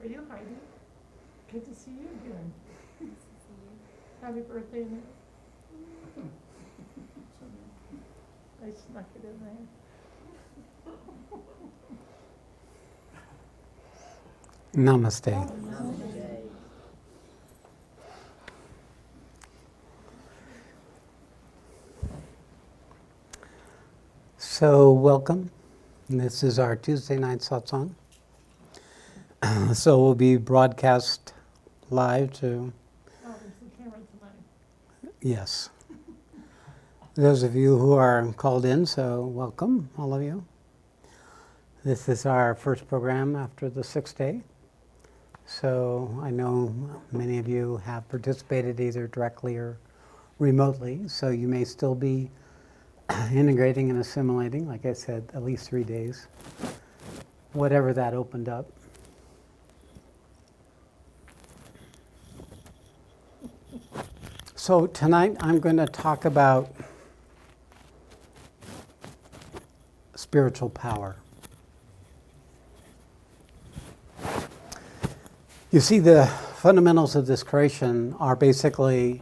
Are you Heidi? Good to see you again. Good to see you. Happy birthday, Nick. I snuck it in there. Namaste. Namaste. So, welcome. This is our Tuesday night satsang. So, we'll be broadcast live to. Oh, there's the camera tonight. Yes. Those of you who are called in, so welcome, all of you. This is our first program after the 6th day. So, I know many of you have participated either directly or remotely, so you may still be integrating and assimilating, like I said, at least 3 days, whatever that opened up. So tonight I'm going to talk about spiritual power. You see, the fundamentals of this creation are basically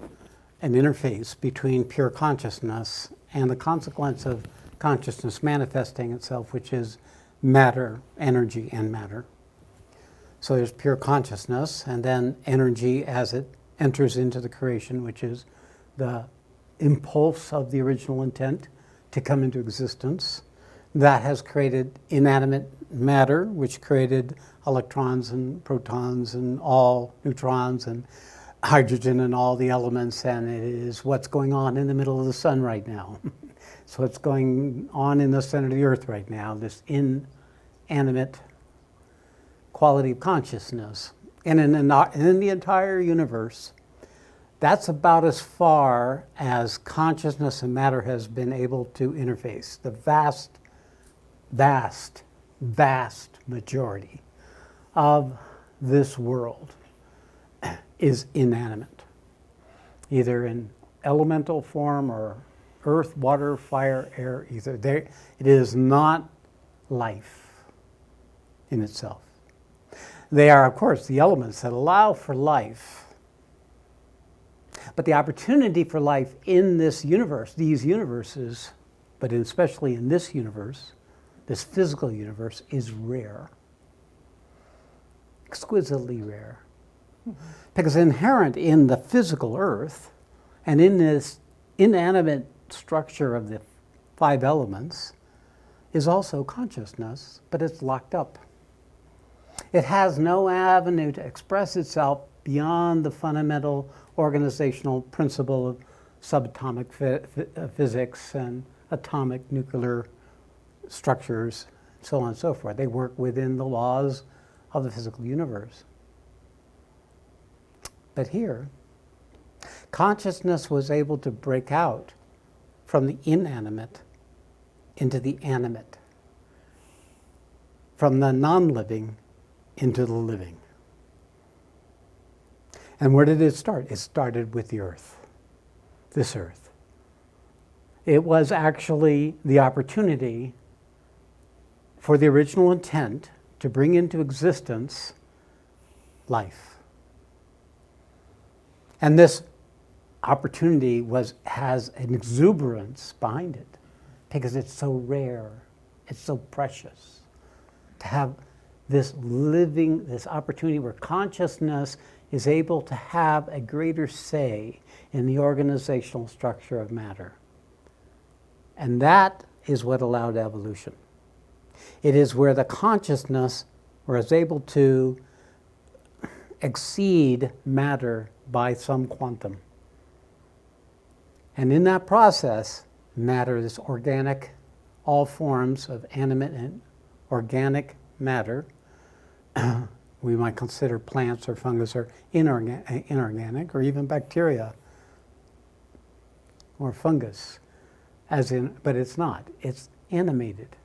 an interface between pure consciousness and the consequence of consciousness manifesting itself, which is matter, energy, and matter. So there's pure consciousness, and then energy as it enters into the creation, which is the impulse of the original intent to come into existence. That has created inanimate matter, which created electrons and protons and all neutrons and hydrogen and all the elements, and it is what's going on in the middle of the sun right now. So what's going on in the center of the earth right now, this inanimate quality of consciousness. And in the entire universe, that's about as far as consciousness and matter has been able to interface. The vast, vast, vast majority of this world is inanimate, either in elemental form or earth, water, fire, air, ether. It is not life in itself. They are, of course, the elements that allow for life. But the opportunity for life in this universe, these universes, but especially in this universe, this physical universe, is rare. Exquisitely rare. Because inherent in the physical earth and in this inanimate structure of the 5 elements is also consciousness, but it's locked up. It has no avenue to express itself beyond the fundamental organizational principle of subatomic physics and atomic nuclear structures, so on and so forth. They work within the laws of the physical universe. But here, consciousness was able to break out from the inanimate into the animate, from the non-living into the living. And where did it start? It started with the earth, this earth. It was actually the opportunity for the original intent to bring into existence life. And this opportunity has an exuberance behind it because it's so rare, it's so precious to have this opportunity where consciousness is able to have a greater say in the organizational structure of matter. And that is what allowed evolution. It is where the consciousness was able to exceed matter by some quantum. And in that process, matter, this organic, all forms of animate and organic matter, we might consider plants or fungus or inorganic, or even bacteria or fungus, but it's not. It's animated.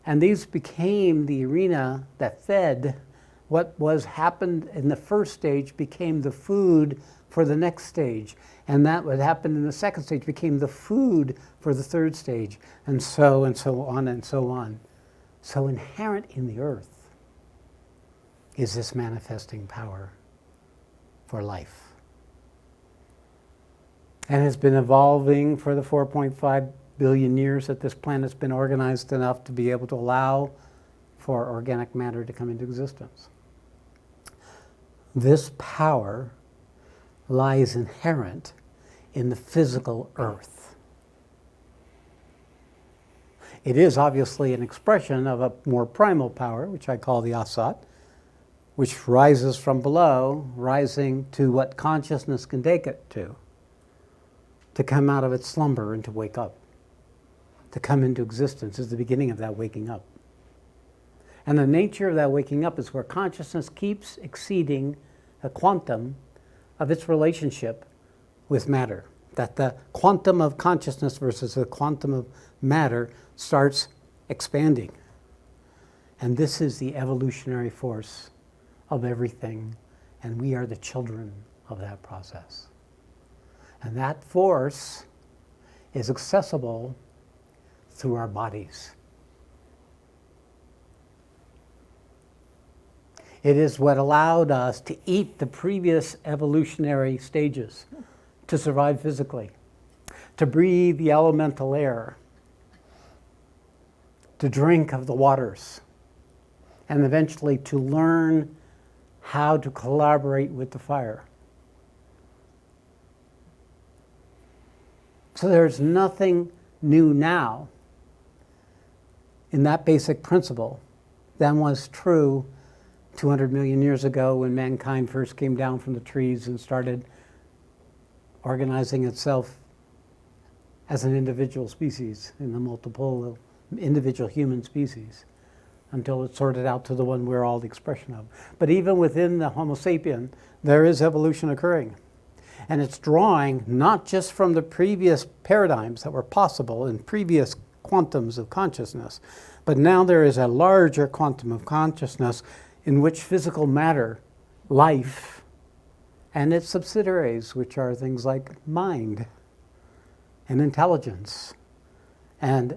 And these became the arena that fed what happened in the first stage became the food for the next stage. And that what happened in the second stage became the food for the third stage, and so on and so on. So inherent in the earth is this manifesting power for life. And has been evolving for the 4.5 billion years that this planet's been organized enough to be able to allow for organic matter to come into existence. This power lies inherent in the physical earth. It is obviously an expression of a more primal power, which I call the Asat, which rises from below, rising to what consciousness can take it to come out of its slumber and to wake up. To come into existence is the beginning of that waking up. And the nature of that waking up is where consciousness keeps exceeding the quantum of its relationship with matter. That the quantum of consciousness versus the quantum of matter starts expanding. And this is the evolutionary force of everything, and we are the children of that process. And that force is accessible through our bodies. It is what allowed us to eat the previous evolutionary stages, to survive physically, to breathe the elemental air, to drink of the waters, and eventually to learn how to collaborate with the fire. So there's nothing new now in that basic principle than was true 200 million years ago when mankind first came down from the trees and started organizing itself as an individual species in the multiple individual human species until it sorted out to the one we're all the expression of. But even within the Homo sapien, there is evolution occurring. And it's drawing not just from the previous paradigms that were possible in previous quantums of consciousness, but now there is a larger quantum of consciousness in which physical matter, life, and its subsidiaries, which are things like mind and intelligence and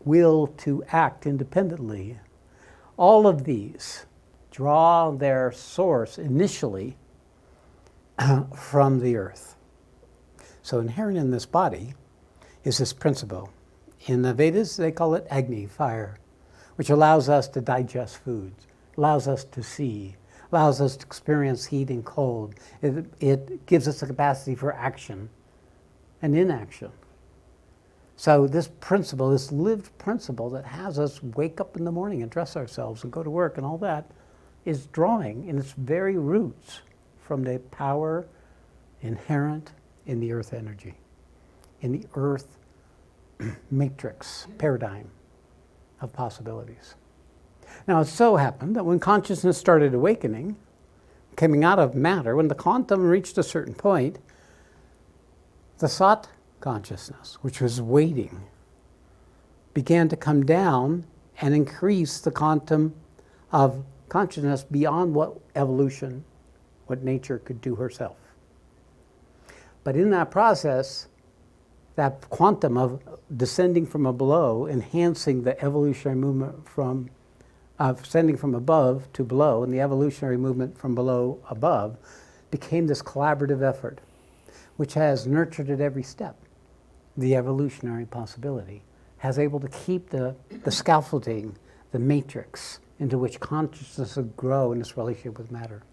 will to act independently, all of these draw their source initially from the earth. So inherent in this body is this principle. In the Vedas, they call it Agni, fire, which allows us to digest foods, allows us to see, allows us to experience heat and cold. It gives us the capacity for action and inaction. So this principle, this lived principle that has us wake up in the morning and dress ourselves and go to work and all that, is drawing in its very roots from the power inherent in the earth energy, in the earth matrix paradigm of possibilities. Now, it so happened that when consciousness started awakening, coming out of matter, when the quantum reached a certain point, the Sat consciousness, which was waiting, began to come down and increase the quantum of consciousness beyond what evolution, what nature could do herself. But in that process, that quantum of descending from below, enhancing the evolutionary movement from ascending from above to below, and the evolutionary movement from below above, became this collaborative effort, which has nurtured at every step the evolutionary possibility, has able to keep the scaffolding, the matrix into which consciousness would grow in its relationship with matter.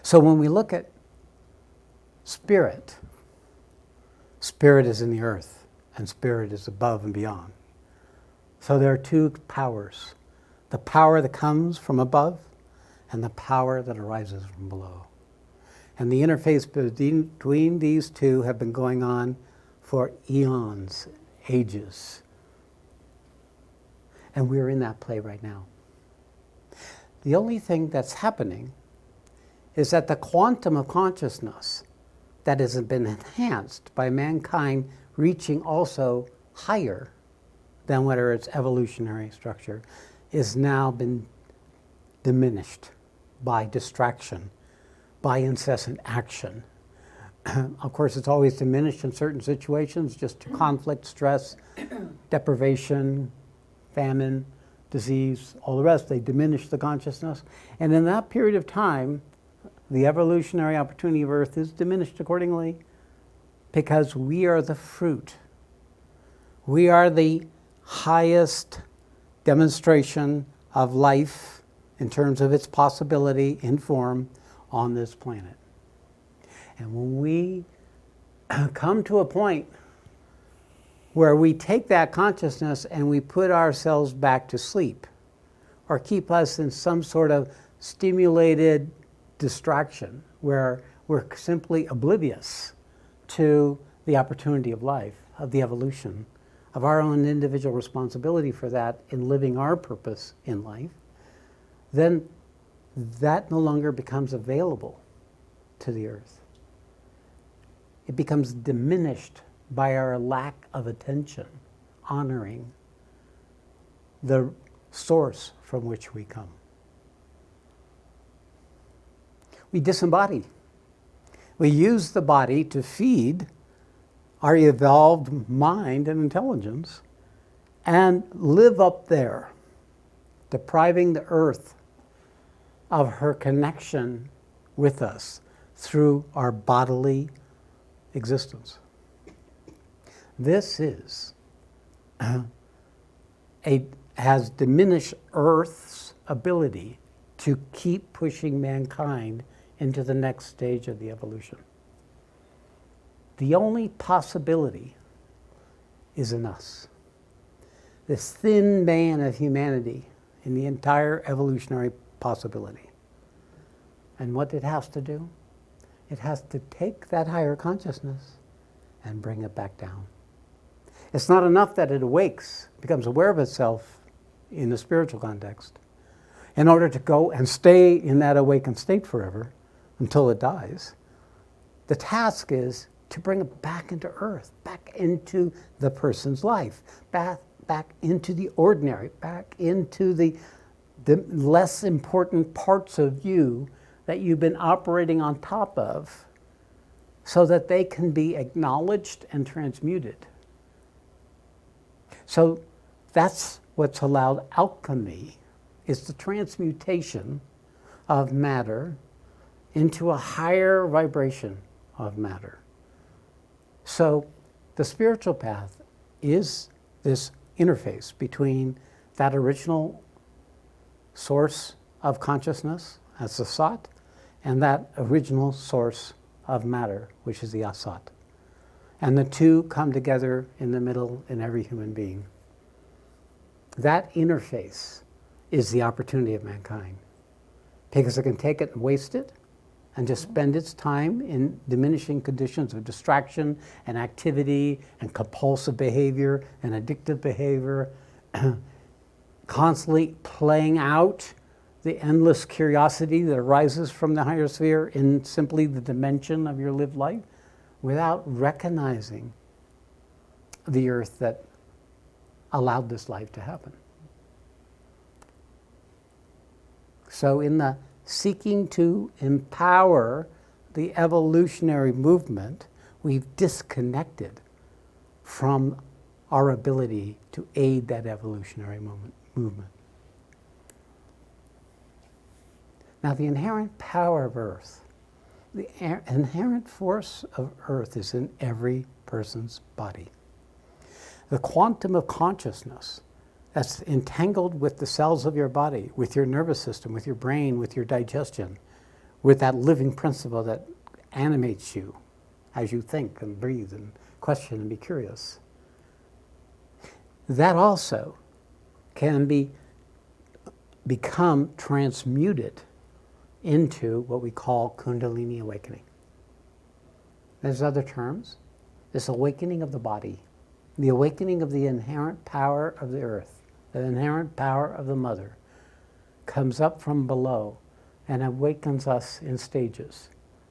So when we look at spirit, spirit is in the earth, and spirit is above and beyond. So there are two powers, the power that comes from above and the power that arises from below. And the interface between these two have been going on for eons, ages. And we're in that play right now. The only thing that's happening is that the quantum of consciousness that has been enhanced by mankind reaching also higher than whatever its evolutionary structure is now been diminished by distraction, by incessant action. Of course, it's always diminished in certain situations, just to conflict, stress, deprivation, famine, disease, all the rest. They diminish the consciousness. And in that period of time, the evolutionary opportunity of Earth is diminished accordingly because we are the fruit. We are the highest demonstration of life in terms of its possibility in form on this planet. And when we come to a point where we take that consciousness and we put ourselves back to sleep, or keep us in some sort of stimulated distraction where we're simply oblivious to the opportunity of life, of the evolution, of our own individual responsibility for that in living our purpose in life, then that no longer becomes available to the earth. It becomes diminished by our lack of attention, honoring the source from which we come. We disembody. We use the body to feed our evolved mind and intelligence and live up there, depriving the earth of her connection with us through our bodily existence. This has diminished Earth's ability to keep pushing mankind into the next stage of the evolution. The only possibility is in us. This thin band of humanity in the entire evolutionary possibility. And what it has to do? It has to take that higher consciousness and bring it back down. It's not enough that it awakes, becomes aware of itself in the spiritual context, in order to go and stay in that awakened state forever until it dies. The task is to bring it back into earth, back into the person's life, back into the ordinary, back into the less important parts of you that you've been operating on top of, so that they can be acknowledged and transmuted. So that's what's allowed alchemy, is the transmutation of matter into a higher vibration of matter. So the spiritual path is this interface between that original source of consciousness, as the Sat, and that original source of matter, which is the Asat. And the two come together in the middle in every human being. That interface is the opportunity of mankind, because it can take it and waste it and just spend its time in diminishing conditions of distraction and activity and compulsive behavior and addictive behavior, constantly playing out the endless curiosity that arises from the higher sphere in simply the dimension of your lived life, without recognizing the earth that allowed this life to happen. So in the seeking to empower the evolutionary movement, we've disconnected from our ability to aid that evolutionary movement. Now, the inherent power of Earth, the inherent force of Earth is in every person's body. The quantum of consciousness that's entangled with the cells of your body, with your nervous system, with your brain, with your digestion, with that living principle that animates you as you think and breathe and question and be curious. That also can become transmuted into what we call Kundalini awakening. There's other terms. This awakening of the body, the awakening of the inherent power of the earth, the inherent power of the mother, comes up from below and awakens us in stages.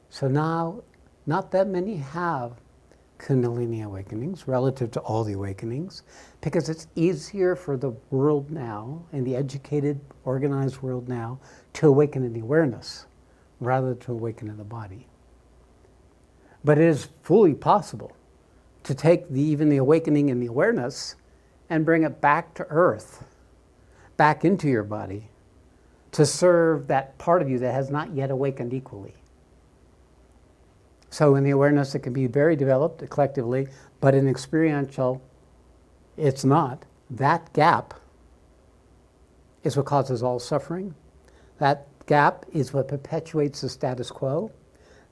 So now, not that many have Kundalini awakenings relative to all the awakenings, because it's easier for the world now, in the educated, organized world now, to awaken in the awareness rather than to awaken in the body. But it is fully possible to take even the awakening in the awareness and bring it back to earth, back into your body to serve that part of you that has not yet awakened equally. So in the awareness, it can be very developed collectively, but in experiential, it's not. That gap is what causes all suffering. That gap is what perpetuates the status quo.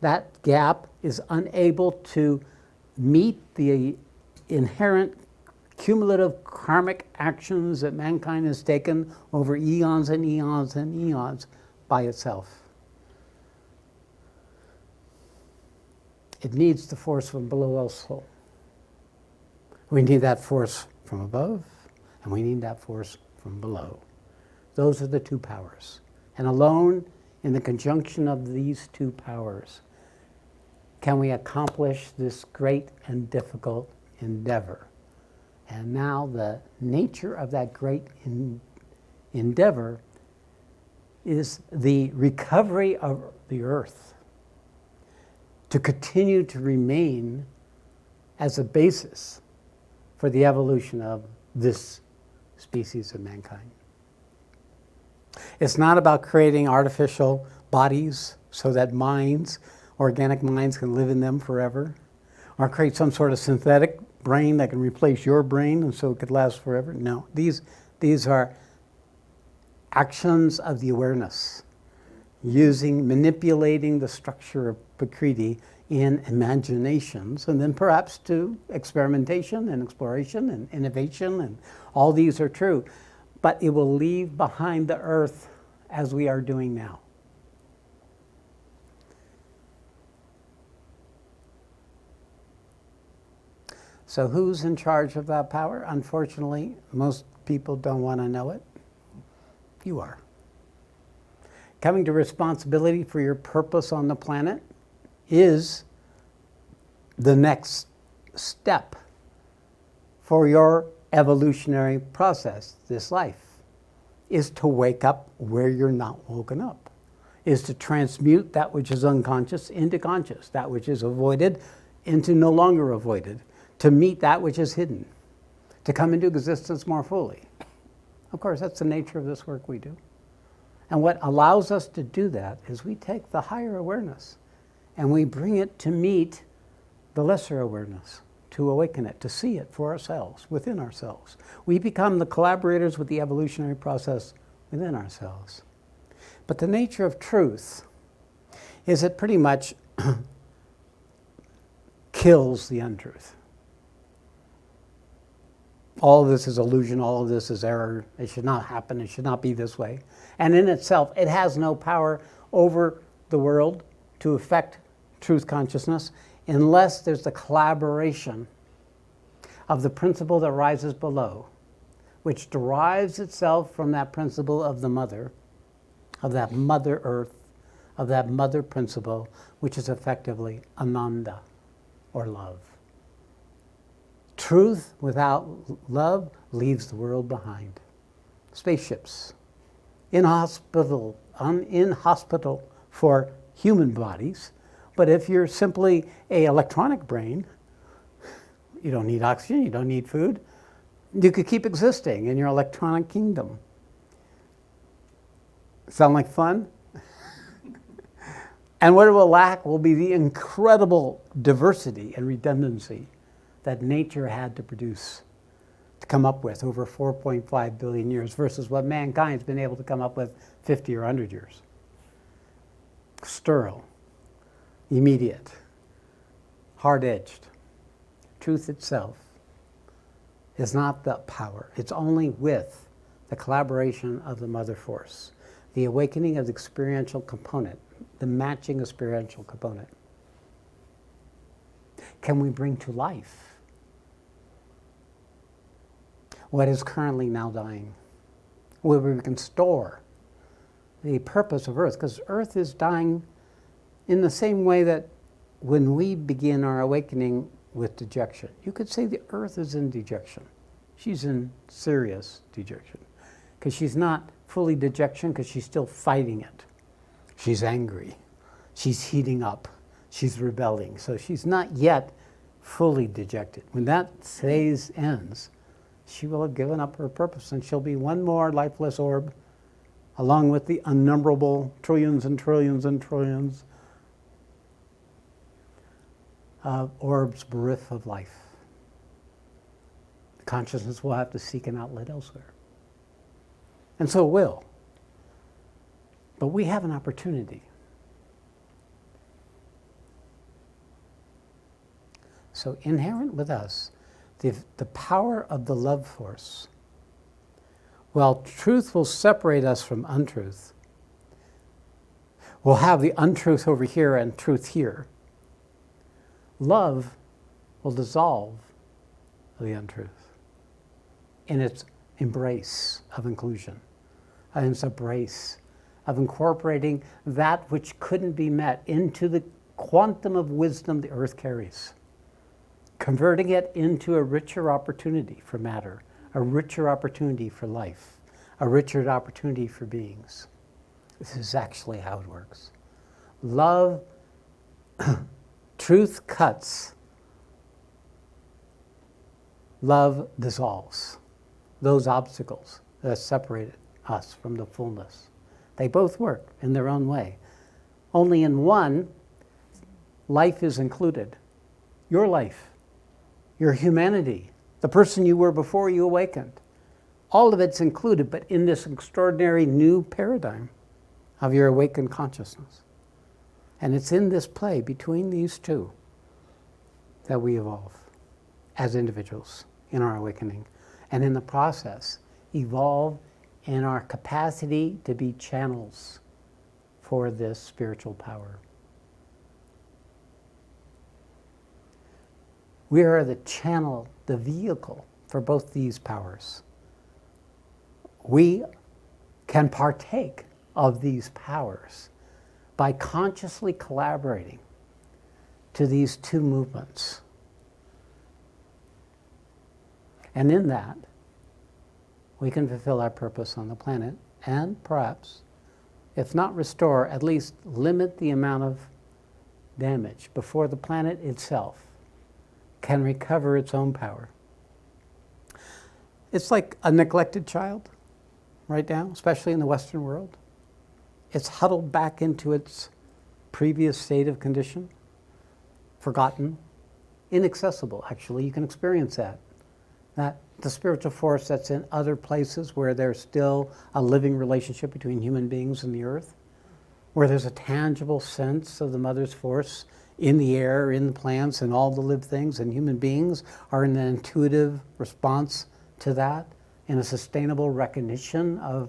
That gap is unable to meet the inherent cumulative karmic actions that mankind has taken over eons and eons and eons by itself. It needs the force from below also. We need that force from above, and we need that force from below. Those are the two powers. And alone, in the conjunction of these two powers, can we accomplish this great and difficult endeavor. And now the nature of that great endeavor is the recovery of the earth to continue to remain as a basis for the evolution of this species of mankind. It's not about creating artificial bodies so that minds, organic minds, can live in them forever, or create some sort of synthetic brain that can replace your brain and so it could last forever. No, these are actions of the awareness, manipulating the structure of Prakriti in imaginations, and then perhaps to experimentation and exploration and innovation, and all these are true. But it will leave behind the earth as we are doing now. So who's in charge of that power? Unfortunately, most people don't want to know it. You are. Coming to responsibility for your purpose on the planet is the next step for your evolutionary process, this life, is to wake up where you're not woken up, is to transmute that which is unconscious into conscious, that which is avoided into no longer avoided, to meet that which is hidden, to come into existence more fully. Of course, that's the nature of this work we do. And what allows us to do that is we take the higher awareness and we bring it to meet the lesser awareness, to awaken it, to see it for ourselves, within ourselves. We become the collaborators with the evolutionary process within ourselves. But the nature of truth is it pretty much kills the untruth. All of this is illusion, all of this is error, it should not happen, it should not be this way. And in itself, it has no power over the world to affect truth consciousness unless there's the collaboration of the principle that rises below, which derives itself from that principle of the mother, of that mother earth, of that mother principle, which is effectively Ananda, or love. Truth without love leaves the world behind. Spaceships, inhospitable for human bodies, but if you're simply an electronic brain, you don't need oxygen, you don't need food, you could keep existing in your electronic kingdom. Sound like fun? And what it will lack will be the incredible diversity and redundancy that nature had to produce, to come up with over 4.5 billion years versus what mankind's been able to come up with 50 or 100 years. Sterile, immediate, hard-edged. Truth itself is not the power. It's only with the collaboration of the mother force, the awakening of the experiential component, the matching experiential component, can we bring to life what is currently now dying, where we can store the purpose of Earth, because Earth is dying in the same way that when we begin our awakening with dejection. You could say the Earth is in dejection. She's in serious dejection, because she's not fully dejection, because she's still fighting it. She's angry. She's heating up. She's rebelling. So she's not yet fully dejected. When that phase ends, she will have given up her purpose, and she'll be one more lifeless orb, along with the unnumberable trillions and trillions and trillions of orbs bereft of life. Consciousness will have to seek an outlet elsewhere. And so it will. But we have an opportunity. So inherent with us, the power of the love force. While truth will separate us from untruth, we'll have the untruth over here and truth here. Love will dissolve the untruth in its embrace of inclusion, in its embrace of incorporating that which couldn't be met into the quantum of wisdom the earth carries, converting it into a richer opportunity for matter, a richer opportunity for life, a richer opportunity for beings. This is actually how it works. Love, truth cuts, love dissolves those obstacles that separated us from the fullness. They both work in their own way. Only in one, life is included. Your life, your humanity, the person you were before you awakened. All of it's included, but in this extraordinary new paradigm of your awakened consciousness. And it's in this play between these two that we evolve as individuals in our awakening. And in the process, evolve in our capacity to be channels for this spiritual power. We are the channel, the vehicle for both these powers. We can partake of these powers by consciously collaborating to these two movements. And in that, we can fulfill our purpose on the planet and perhaps, if not restore, at least limit the amount of damage before the planet itself can recover its own power. It's like a neglected child right now, especially in the Western world. It's huddled back into its previous state of condition, forgotten, inaccessible, actually. You can experience that. That the spiritual force that's in other places where there's still a living relationship between human beings and the earth, where there's a tangible sense of the mother's force in the air, in the plants, and all the lived things, and human beings are in an intuitive response to that, in a sustainable recognition of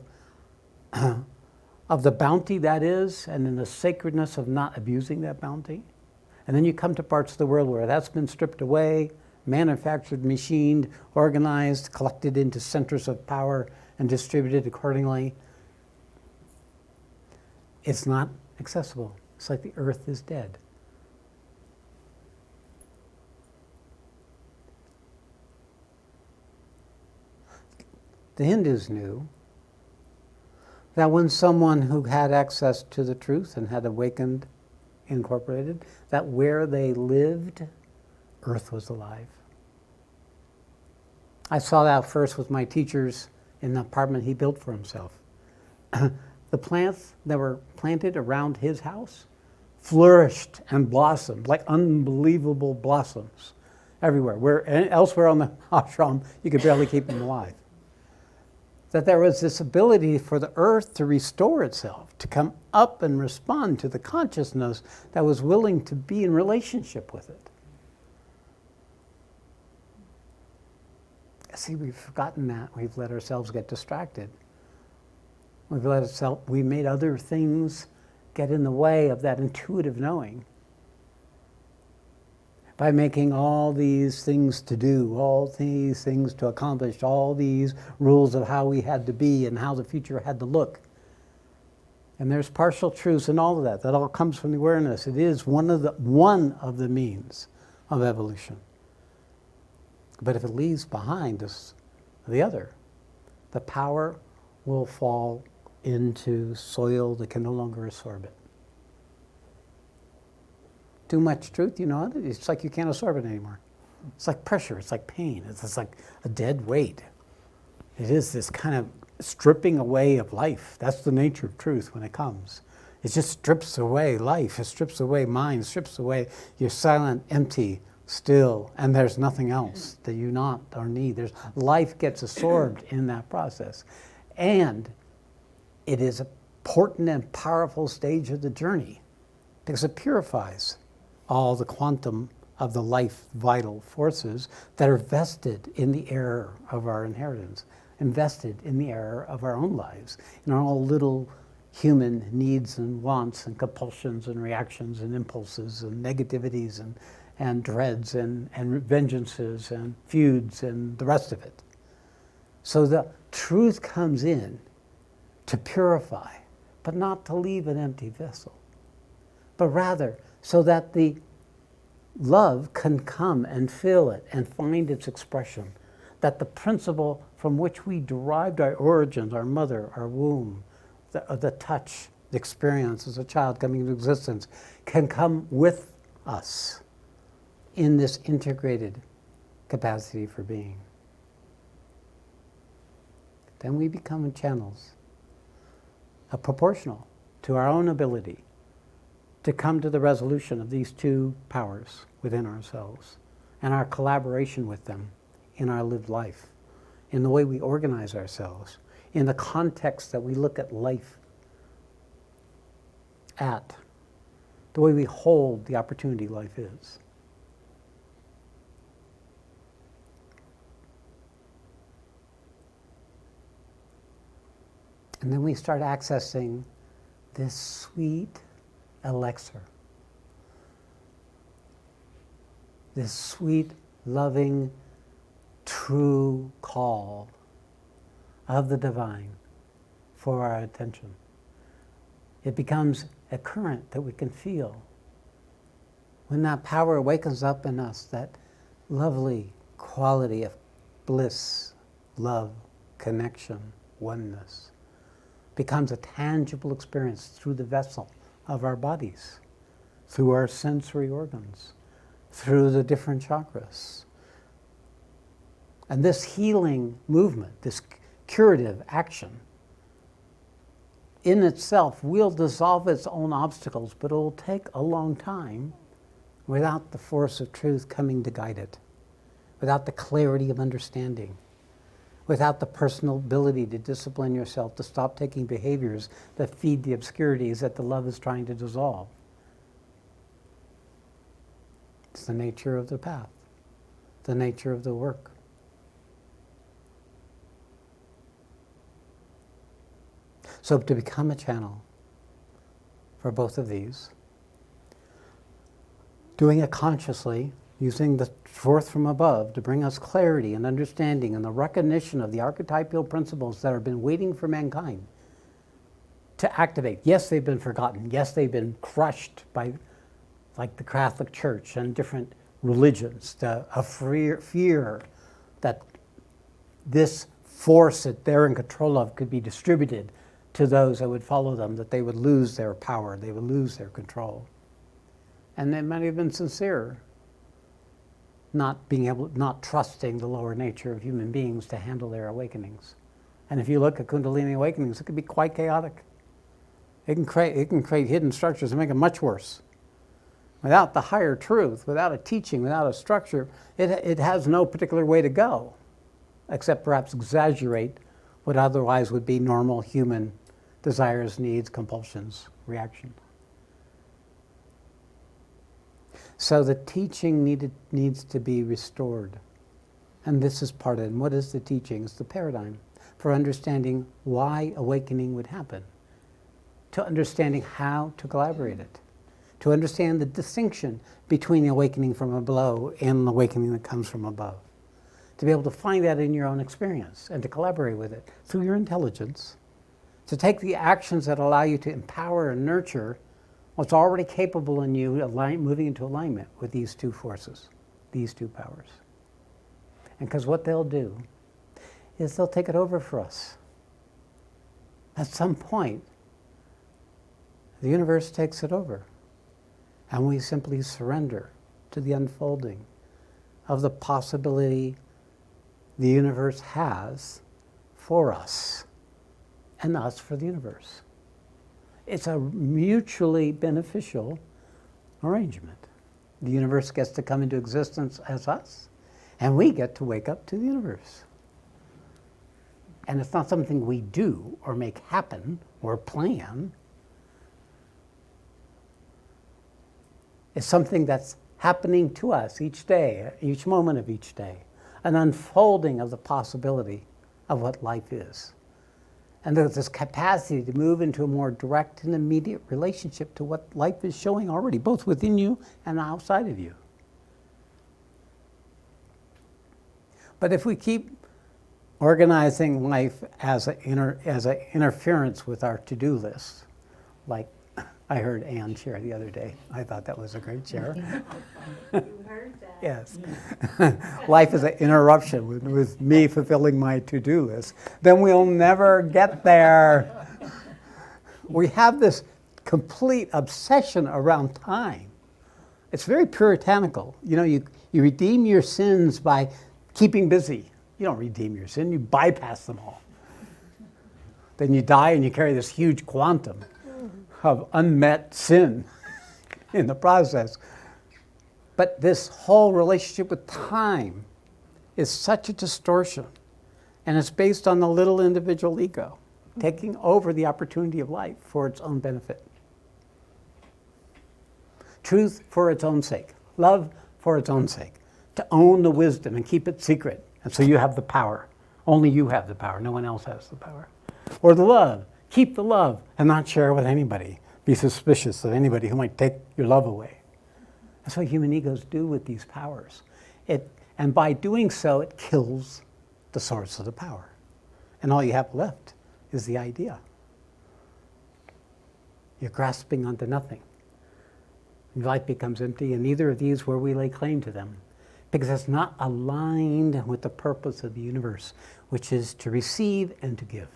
the bounty that is, and in the sacredness of not abusing that bounty. And then you come to parts of the world where that's been stripped away, manufactured, machined, organized, collected into centers of power, and distributed accordingly. It's not accessible. It's like the earth is dead. The Hindus knew that when someone who had access to the truth and had awakened, incorporated, that where they lived, earth was alive. I saw that first with my teachers in the apartment he built for himself. The plants that were planted around his house flourished and blossomed like unbelievable blossoms everywhere. Where elsewhere on the ashram, you could barely keep them alive. That there was this ability for the earth to restore itself, to come up and respond to the consciousness that was willing to be in relationship with it. See, we've forgotten that. We've let ourselves get distracted. We made other things get in the way of that intuitive knowing. By making all these things to do, all these things to accomplish, all these rules of how we had to be and how the future had to look. And there's partial truths in all of that. That all comes from the awareness. It is one of the means of evolution. But if it leaves behind us the other, the power will fall into soil that can no longer absorb it. Too much truth, you know, it's like you can't absorb it anymore. It's like pressure, it's like pain, it's like a dead weight. It is this kind of stripping away of life. That's the nature of truth when it comes. It just strips away life, it strips away mind, strips away, you're silent, empty, still, and there's nothing else that you not or need. Life gets absorbed in that process. And it is an important and powerful stage of the journey because it purifies all the quantum of the life vital forces that are vested in the air of our inheritance, invested in the air of our own lives, in our own little human needs and wants and compulsions and reactions and impulses and negativities and dreads and vengeances and feuds and the rest of it. So the truth comes in to purify, but not to leave an empty vessel, but rather so that the love can come and fill it and find its expression, that the principle from which we derived our origins, our mother, our womb, the touch, the experience as a child coming into existence, can come with us in this integrated capacity for being. Then we become channels, proportional to our own ability to come to the resolution of these two powers within ourselves and our collaboration with them in our lived life, in the way we organize ourselves, in the context that we look at life at, the way we hold the opportunity life is. And then we start accessing this sweet elixir, this sweet, loving, true call of the divine for our attention. It becomes a current that we can feel. When that power awakens up in us, that lovely quality of bliss, love, connection, oneness, becomes a tangible experience through the vessel of our bodies, through our sensory organs, through the different chakras. And this healing movement, this curative action, in itself will dissolve its own obstacles, but it will take a long time without the force of truth coming to guide it, without the clarity of understanding, without the personal ability to discipline yourself, to stop taking behaviors that feed the obscurities that the love is trying to dissolve. It's the nature of the path, the nature of the work. So to become a channel for both of these, doing it consciously, using the forth from above to bring us clarity and understanding and the recognition of the archetypal principles that have been waiting for mankind to activate. Yes, they've been forgotten. Yes, they've been crushed by, like the Catholic Church and different religions, a fear that this force that they're in control of could be distributed to those that would follow them, that they would lose their power, they would lose their control. And they might have been sincere, not trusting the lower nature of human beings to handle their awakenings. And if you look at Kundalini awakenings, it can be quite chaotic. It can create hidden structures and make it much worse. Without the higher truth, without a teaching, without a structure, it has no particular way to go, except perhaps exaggerate what otherwise would be normal human desires, needs, compulsions, reactions. So the teaching needs to be restored. And this is part of it. And what is the teaching? It's the paradigm for understanding why awakening would happen, to understanding how to collaborate it, to understand the distinction between the awakening from below and the awakening that comes from above, to be able to find that in your own experience and to collaborate with it through your intelligence, to take the actions that allow you to empower and nurture what's already capable in you, moving into alignment with these two forces, these two powers. And because what they'll do is they'll take it over for us. At some point, the universe takes it over, and we simply surrender to the unfolding of the possibility the universe has for us and us for the universe. It's a mutually beneficial arrangement. The universe gets to come into existence as us, and we get to wake up to the universe. And it's not something we do or make happen or plan. It's something that's happening to us each day, each moment of each day, an unfolding of the possibility of what life is. And there's this capacity to move into a more direct and immediate relationship to what life is showing already, both within you and outside of you. But if we keep organizing life as an interference with our to-do list, like I heard Anne share the other day. I thought that was a great share. You heard that. Yes. Life is an interruption with me fulfilling my to-do list. Then we'll never get there. We have this complete obsession around time. It's very puritanical. You know, you redeem your sins by keeping busy. You don't redeem your sin, you bypass them all. Then you die and you carry this huge quantum of unmet sin in the process. But this whole relationship with time is such a distortion, and it's based on the little individual ego taking over the opportunity of life for its own benefit. Truth for its own sake, love for its own sake, to own the wisdom and keep it secret, and so you have the power. Only you have the power, no one else has the power. Or the love, keep the love and not share with anybody. Be suspicious of anybody who might take your love away. That's what human egos do with these powers. And by doing so, it kills the source of the power. And all you have left is the idea. You're grasping onto nothing. Your life becomes empty, and neither of these where we lay claim to them, because it's not aligned with the purpose of the universe, which is to receive and to give.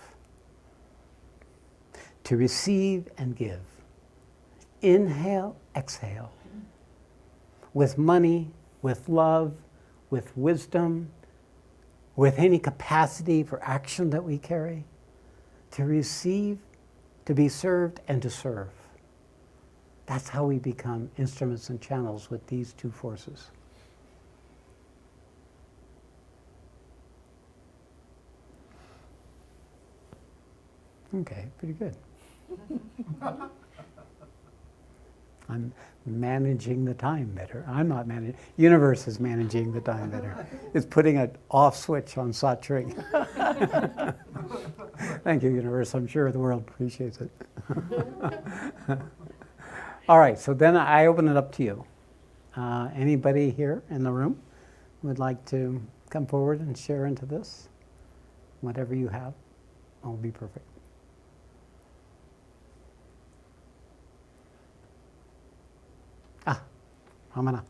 To receive and give. Inhale, exhale. With money, with love, with wisdom, with any capacity for action that we carry. To receive, to be served, and to serve. That's how we become instruments and channels with these two forces. Okay, pretty good. I'm managing the time better. I'm not managing. Universe is managing the time better. It's putting an off switch on Satsang. Thank you, universe. I'm sure the world appreciates it. All right, so then I open it up to you. Anybody here in the room would like to come forward and share into this? Whatever you have will be perfect. Ramananda.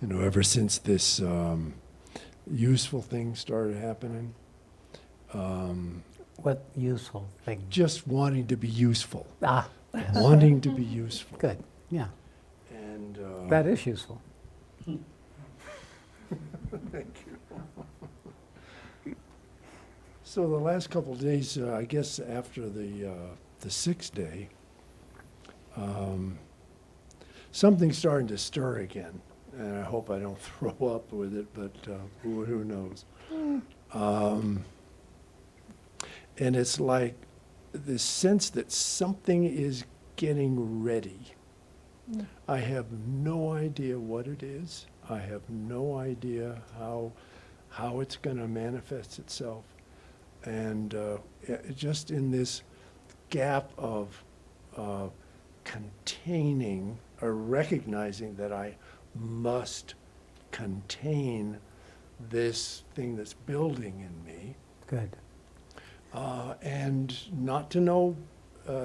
You know, ever since this useful thing started happening, What useful thing? just wanting to be useful, Yes. wanting to be useful. Good. Yeah, And that is useful. thank you. So the last couple of days, I guess after the 6th day, something's starting to stir again. And I hope I don't throw up with it, but who knows? And it's like this sense that something is getting ready. I have no idea what it is. I have no idea how it's going to manifest itself. And just in this gap of containing or recognizing that I must contain this thing that's building in me. Good. And not to know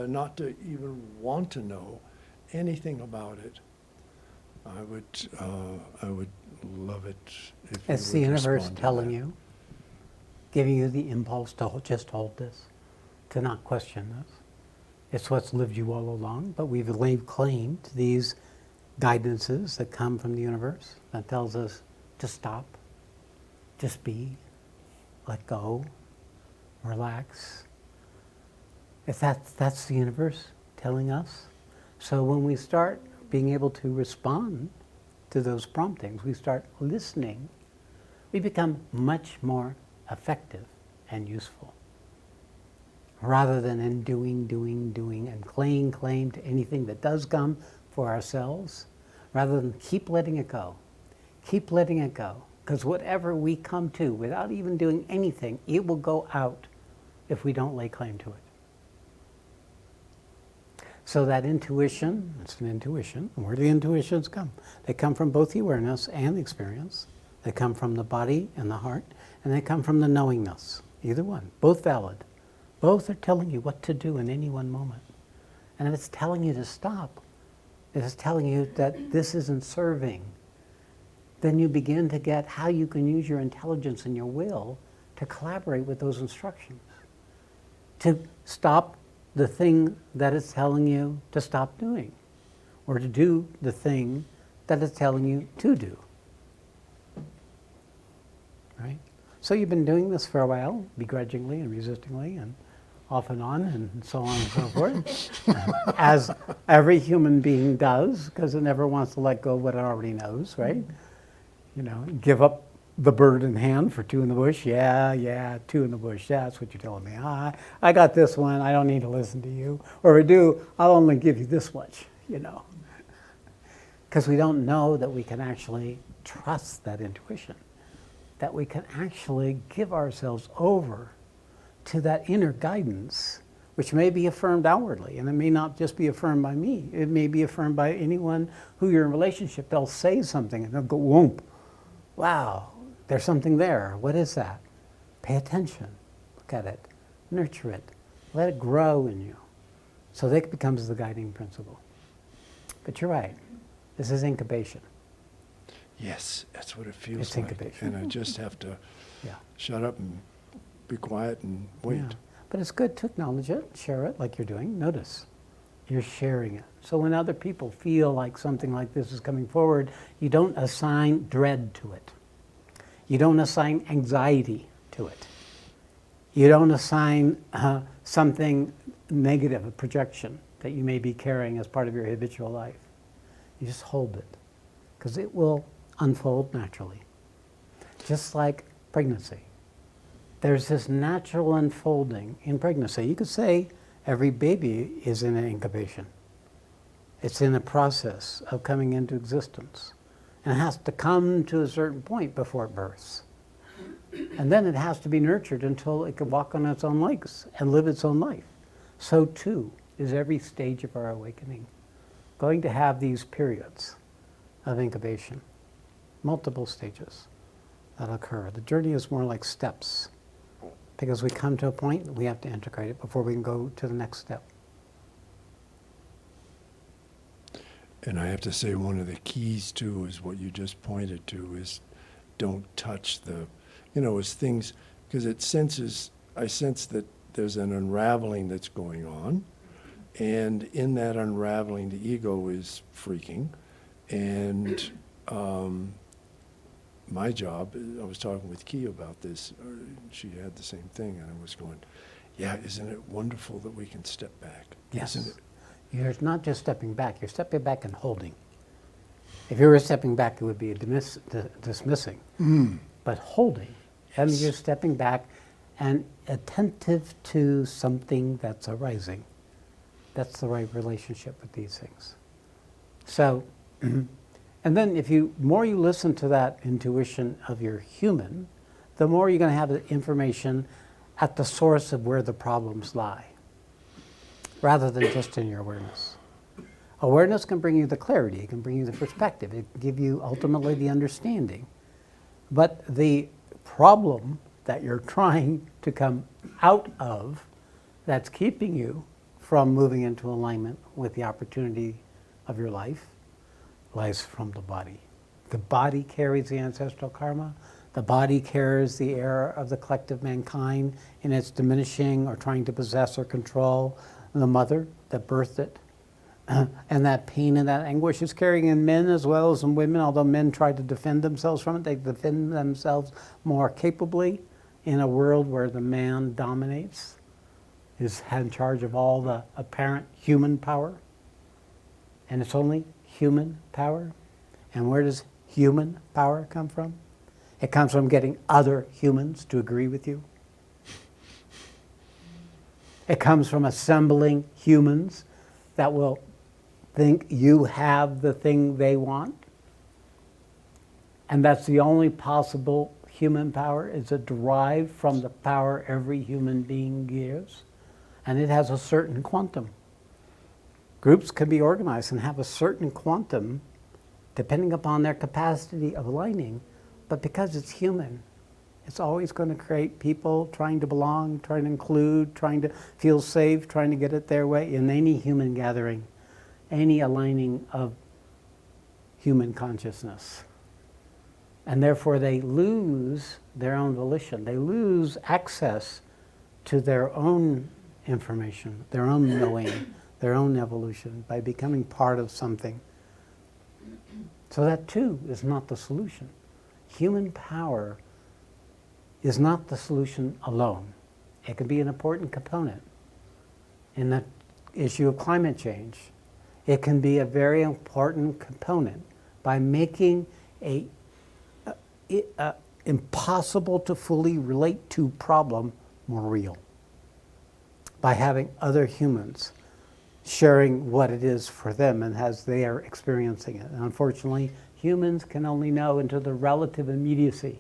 not to even want to know anything about it. I would love it if It's you the would universe respond to telling that. you, giving you the impulse to just hold this, to not question this. It's what's lived you all along, but we've laid claim to these guidances that come from the universe that tells us to stop, just be, let go, relax. If that's the universe telling us. So when we start being able to respond to those promptings, we start listening, we become much more effective and useful. Rather than in doing, and laying claim to anything that does come for ourselves, rather than keep letting it go. Keep letting it go. Because whatever we come to, without even doing anything, it will go out if we don't lay claim to it. So that intuition, it's an intuition. Where do the intuitions come? They come from both the awareness and the experience. They come from the body and the heart, and they come from the knowingness. Either one, both valid. Both are telling you what to do in any one moment. And if it's telling you to stop, if it's telling you that this isn't serving, then you begin to get how you can use your intelligence and your will to collaborate with those instructions. To stop the thing that it's telling you to stop doing, or to do the thing that it's telling you to do. Right? So you've been doing this for a while, begrudgingly and resistingly, and off and on, and so on and so forth, as every human being does, because it never wants to let go of what it already knows, right? You know, give up the bird in hand for two in the bush. Yeah, two in the bush. That's what you're telling me. I got this one. I don't need to listen to you. Or if I do, I'll only give you this much, you know. Because we don't know that we can actually trust that intuition, that we can actually give ourselves over to that inner guidance, which may be affirmed outwardly, and it may not just be affirmed by me. It may be affirmed by anyone who you're in relationship. They'll say something and they'll go, whoomp, wow, there's something there. What is that? Pay attention. Look at it. Nurture it. Let it grow in you. So that becomes the guiding principle. But you're right. This is incubation. Yes, that's what it feels It's like. incubation. And I just have to Yeah. shut up and be quiet and wait. Yeah. But it's good to acknowledge it, share it like you're doing. Notice you're sharing it. So when other people feel like something like this is coming forward, you don't assign dread to it. You don't assign anxiety to it. You don't assign something negative, a projection that you may be carrying as part of your habitual life. You just hold it, because it will unfold naturally. Just like pregnancy. There's this natural unfolding in pregnancy. You could say every baby is in an incubation. It's in a process of coming into existence. And it has to come to a certain point before it births. And then it has to be nurtured until it can walk on its own legs and live its own life. So too is every stage of our awakening going to have these periods of incubation, multiple stages that occur. The journey is more like steps, because we come to a point that we have to integrate it before we can go to the next step. And I have to say, one of the keys too is what you just pointed to is don't touch the, as things, because I sense that there's an unraveling that's going on. And in that unraveling, the ego is freaking. And my job, I was talking with Key about this, she had the same thing, and I was going, yeah, isn't it wonderful that we can step back? Yes. Isn't it? You're not just stepping back, you're stepping back and holding. If you were stepping back, it would be a dismissing. But holding, and you're stepping back and attentive to something that's arising. That's the right relationship with these things. So, and then more you listen to that intuition of your human, the more you're going to have the information at the source of where the problems lie, rather than just in your awareness. Awareness can bring you the clarity, it can bring you the perspective, it can give you ultimately the understanding. But the problem that you're trying to come out of, that's keeping you from moving into alignment with the opportunity of your life lies from the body. The body carries the ancestral karma. The body carries the error of the collective mankind in its diminishing or trying to possess or control the mother that birthed it. And that pain and that anguish is carrying in men as well as in women. Although men try to defend themselves from it, they defend themselves more capably in a world where the man dominates, is in charge of all the apparent human power. And it's only human power. And where does human power come from? It comes from getting other humans to agree with you. It comes from assembling humans that will think you have the thing they want. And that's the only possible human power, is it derived from the power every human being gives. And it has a certain quantum. Groups can be organized and have a certain quantum depending upon their capacity of aligning, but because it's human, it's always going to create people trying to belong, trying to include, trying to feel safe, trying to get it their way in any human gathering, any aligning of human consciousness. And therefore they lose their own volition. They lose access to their own information, their own knowing, their own evolution by becoming part of something. So that too is not the solution. Human power is not the solution alone. It can be an important component in the issue of climate change. It can be a very important component by making a impossible to fully relate to problem more real. By having other humans sharing what it is for them and as they are experiencing it. And unfortunately, humans can only know into the relative immediacy.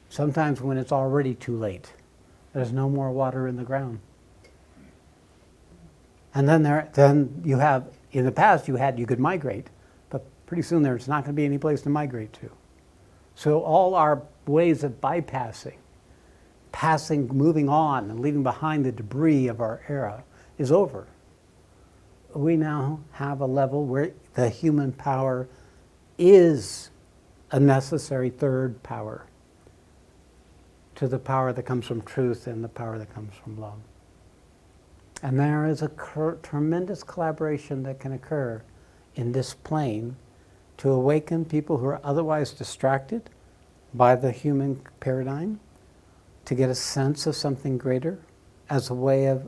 Sometimes when it's already too late, there's no more water in the ground. And then you have, in the past you could migrate, but pretty soon there's not going to be any place to migrate to. So all our ways of bypassing, moving on and leaving behind the debris of our era is over. We now have a level where the human power is a necessary third power to the power that comes from truth and the power that comes from love. And there is a tremendous collaboration that can occur in this plane to awaken people who are otherwise distracted by the human paradigm, to get a sense of something greater as a way of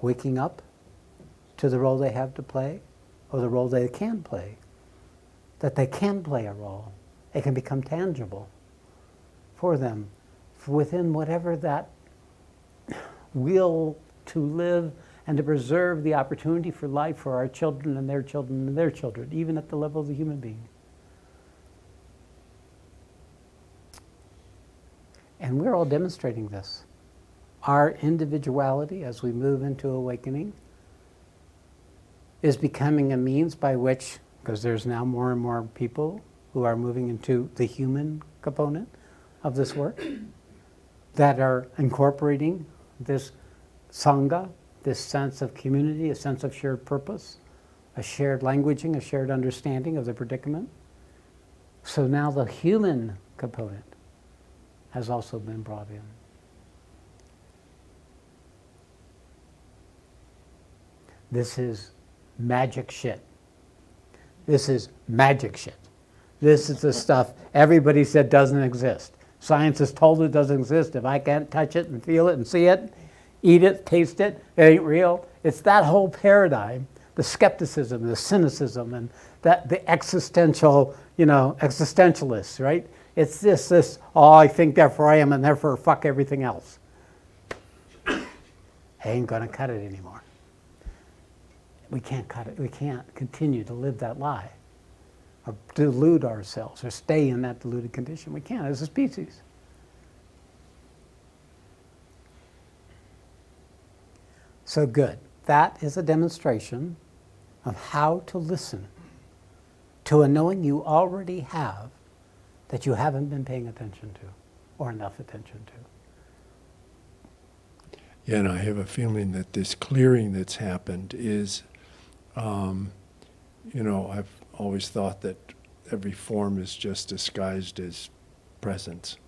waking up to the role they have to play, or the role they can play. That they can play a role. It can become tangible for them within whatever that will to live and to preserve the opportunity for life for our children and their children and their children, even at the level of the human being. And we're all demonstrating this. Our individuality as we move into awakening is becoming a means by which, because there's now more and more people who are moving into the human component of this work, that are incorporating this Sangha, this sense of community, a sense of shared purpose, a shared languaging, a shared understanding of the predicament. So now the human component has also been brought in. This is magic shit. This is magic shit. This is the stuff everybody said doesn't exist. Science has told it doesn't exist. If I can't touch it and feel it and see it, eat it, taste it, it ain't real. It's that whole paradigm, the skepticism, the cynicism, and that the existential, existentialists, right? It's this, oh, I think therefore I am, and therefore fuck everything else. I ain't gonna cut it anymore. We can't cut it. We can't continue to live that lie or delude ourselves or stay in that deluded condition. We can't as a species. So good. That is a demonstration of how to listen to a knowing you already have that you haven't been paying attention to or enough attention to. Yeah, and I have a feeling that this clearing that's happened is, I've always thought that every form is just disguised as presence,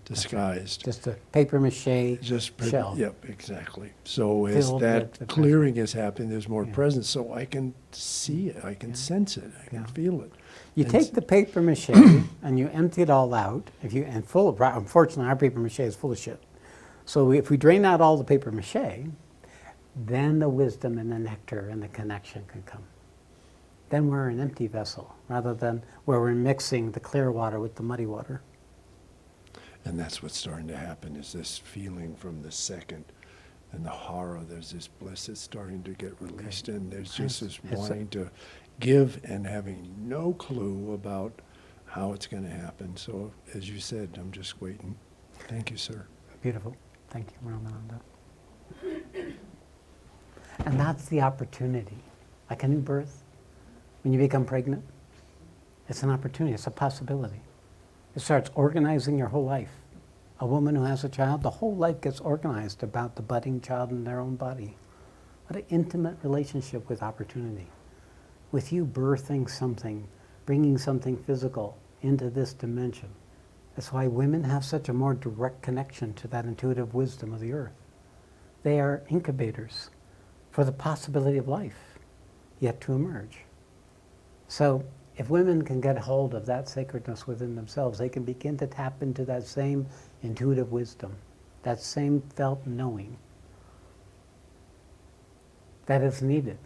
disguised. Just a paper mache shell. Yep, exactly. So as Filled that with the clearing is happening, there's more Yeah. presence, so I can see it, I can sense it, I can Yeah. feel it. You And take the paper mache and you empty it all out. Unfortunately, our paper mache is full of shit. So if we drain out all the paper mache, then the wisdom and the nectar and the connection can come. Then we're an empty vessel, rather than where we're mixing the clear water with the muddy water. And that's what's starting to happen, is this feeling from the second and the horror. There's this bliss that's starting to get released, and there's just this It's a- wanting to give and having no clue about how it's going to happen. So, as you said, I'm just waiting. Thank you, sir. Beautiful. Thank you, Ramananda. And that's the opportunity. Like a new birth, when you become pregnant, it's an opportunity, it's a possibility. It starts organizing your whole life. A woman who has a child, the whole life gets organized about the budding child in their own body. What an intimate relationship with opportunity. With you birthing something, bringing something physical into this dimension. That's why women have such a more direct connection to that intuitive wisdom of the earth. They are incubators for the possibility of life yet to emerge. So if women can get hold of that sacredness within themselves, they can begin to tap into that same intuitive wisdom, that same felt knowing that is needed.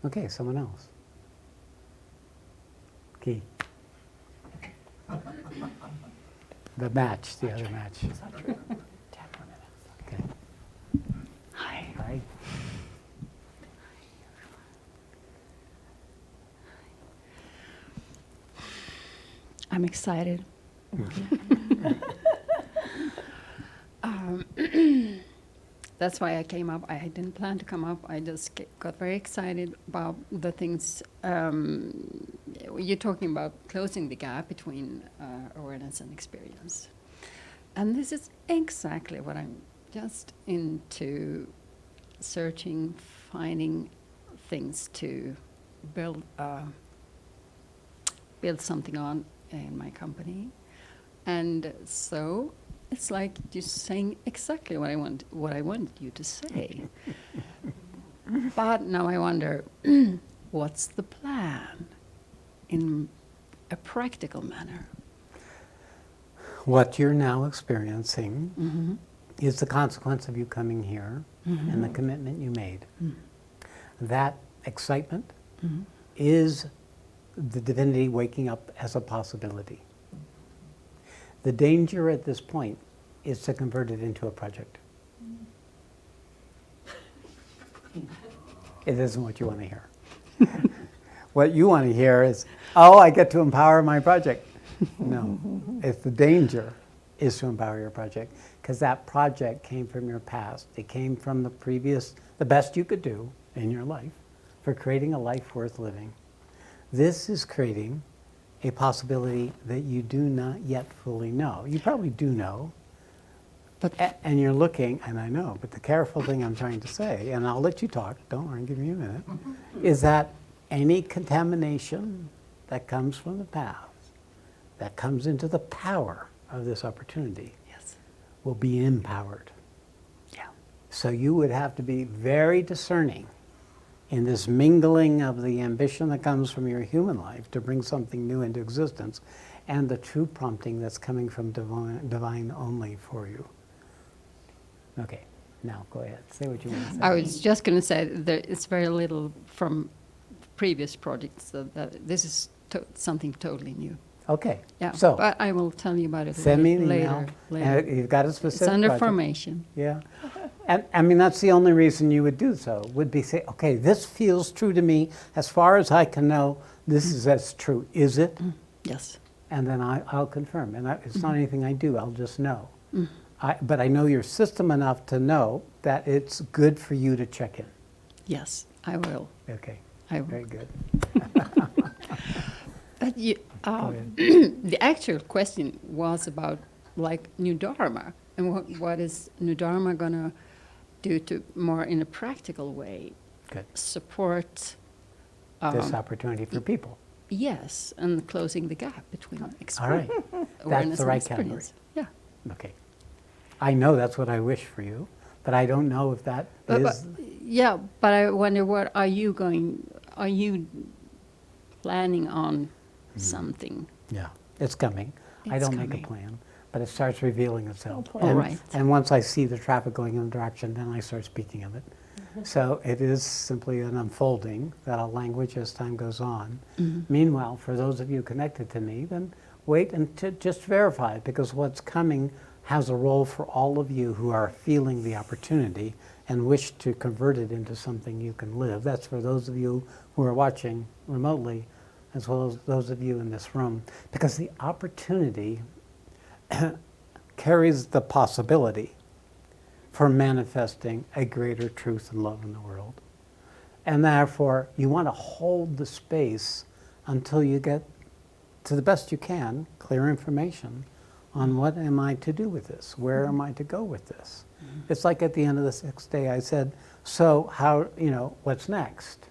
Okay, someone else. Key. The match, the other match. Okay. Hi. Hi. I'm excited. Um, That's why I came up. I didn't plan to come up. I just got very excited about the things you're talking about, closing the gap between awareness and experience. And this is exactly what I'm just into, searching, finding things to build something on in my company. And so it's like you're saying exactly what I wanted you to say. But now I wonder, what's the plan in a practical manner? What you're now experiencing Mm-hmm. is the consequence of you coming here and the commitment you made. That excitement is the divinity waking up as a possibility. The danger at this point is to convert it into a project. It isn't what you want to hear. What you want to hear is, oh, I get to empower my project. No, it's the danger is to empower your project, because that project came from your past. It came from the best you could do in your life for creating a life worth living. This is creating a possibility that you do not yet fully know. You probably do know, But and you're looking, and I know, but the careful thing I'm trying to say, and I'll let you talk, don't worry, give me a minute, is that any contamination that comes from the past, that comes into the power of this opportunity, yes, will be empowered. yeah, So you would have to be very discerning in this mingling of the ambition that comes from your human life to bring something new into existence and the true prompting that's coming from divine only for you. Okay, now go ahead, say what you want to say. I was just going to say that it's very little from previous projects. That this is something totally new. Okay, Yeah, so but I will tell you about it send me an email. later. And you've got a specific It's under project. formation. Yeah. And I mean, that's the only reason you would do so, would be say, okay, this feels true to me. As far as I can know, this is as true. Is it? Yes. And then I'll confirm. And it's not anything I do, I'll just know. But I know your system enough to know that it's good for you to check in. Yes, I will. Okay, I will. very good. You, ahead. the actual question was about like new dharma and what is new dharma gonna do to more in a practical way Good. support This opportunity for people. yes and closing the gap between All right. experience That's awareness the and right category. experience. Yeah. Okay. I know that's what I wish for you, but I don't know if that But, is. yeah, but I wonder what are you planning on something? Yeah, it's coming. I It's don't coming. make a plan, but it starts revealing itself. plan. And, Right. and once I see the traffic going in the direction, then I start speaking of it. So it is simply an unfolding that I'll language as time goes on. Meanwhile, for those of you connected to me, then wait and just verify it, because what's coming has a role for all of you who are feeling the opportunity and wish to convert it into something you can live. That's for those of you who are watching remotely, as well as those of you in this room, because the opportunity carries the possibility for manifesting a greater truth and love in the world. And therefore, you want to hold the space until you get, to the best you can, clear information on what am I to do with this? Where am I to go with this? It's like at the end of the 6th day, I said, so how, what's next?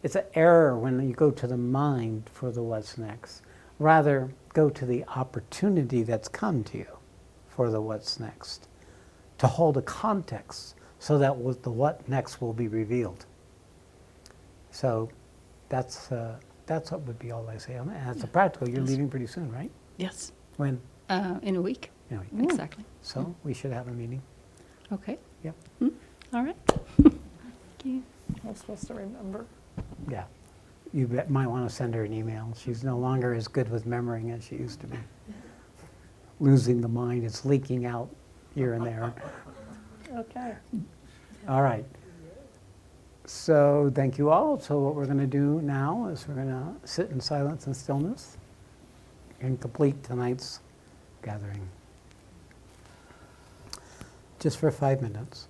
It's an error when you go to the mind for the what's next. Rather, go to the opportunity that's come to you for the what's next, to hold a context so that the what next will be revealed. So that's what would be all I say on that. And it's a practical. You're Yes. leaving pretty soon, right? Yes. When? In a week. Anyway, Exactly. so we should have a meeting. Okay. Yep. All right. Thank you. I'm supposed to remember. Yeah. You might want to send her an email. She's no longer as good with memorying as she used to be. Losing the mind. It's leaking out here and there. Okay. All right. So thank you all. So what we're going to do now is we're going to sit in silence and stillness and complete tonight's gathering. Just for 5 minutes.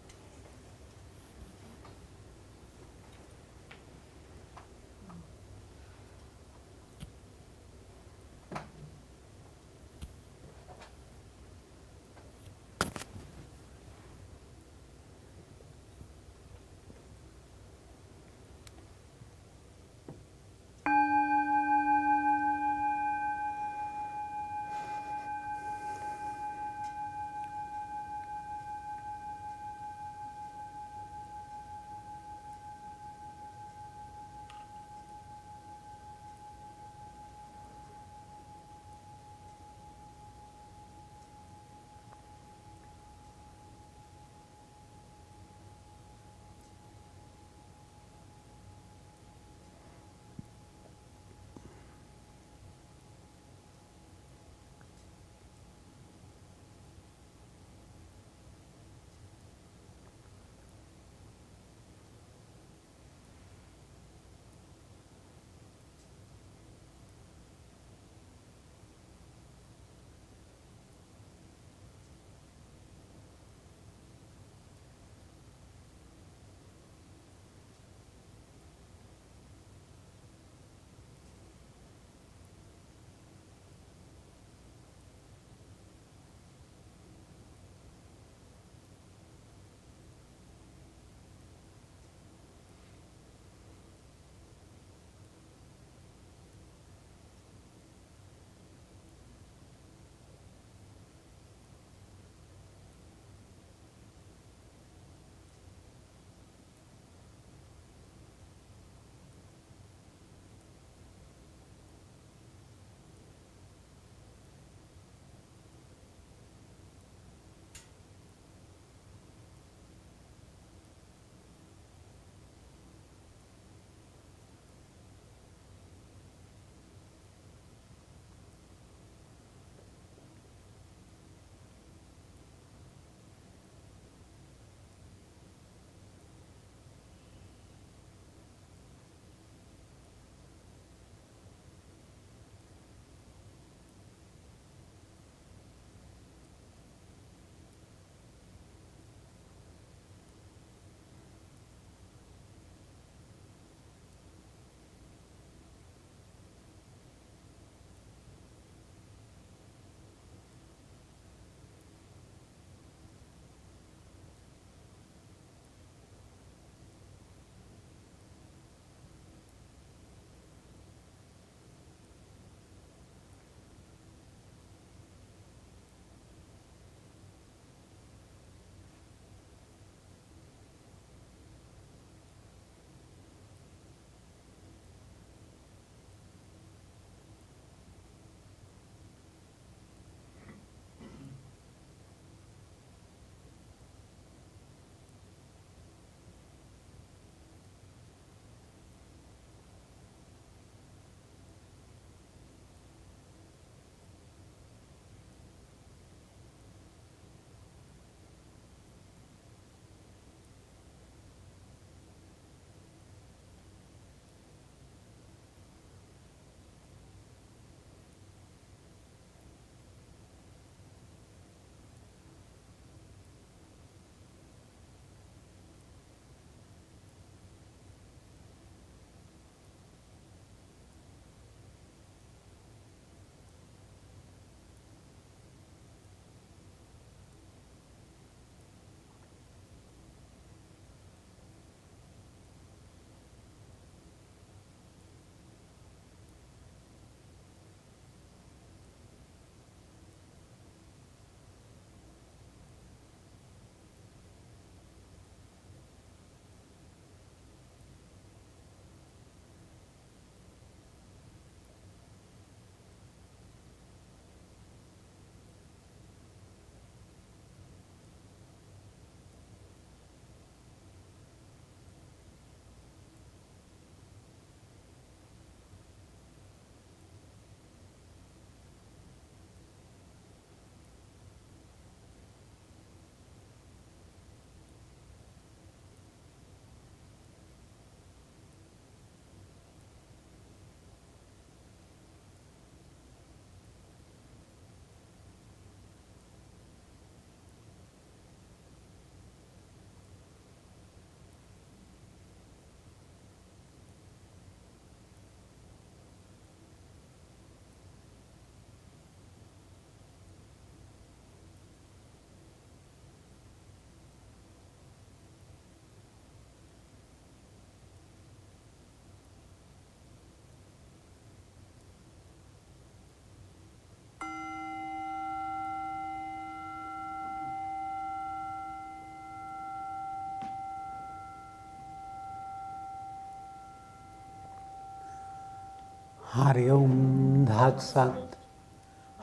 Hari Om Tat Sat.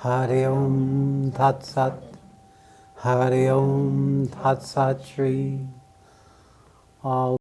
Hari Om Tat Sat. Hari Om Tat Sat Shri. All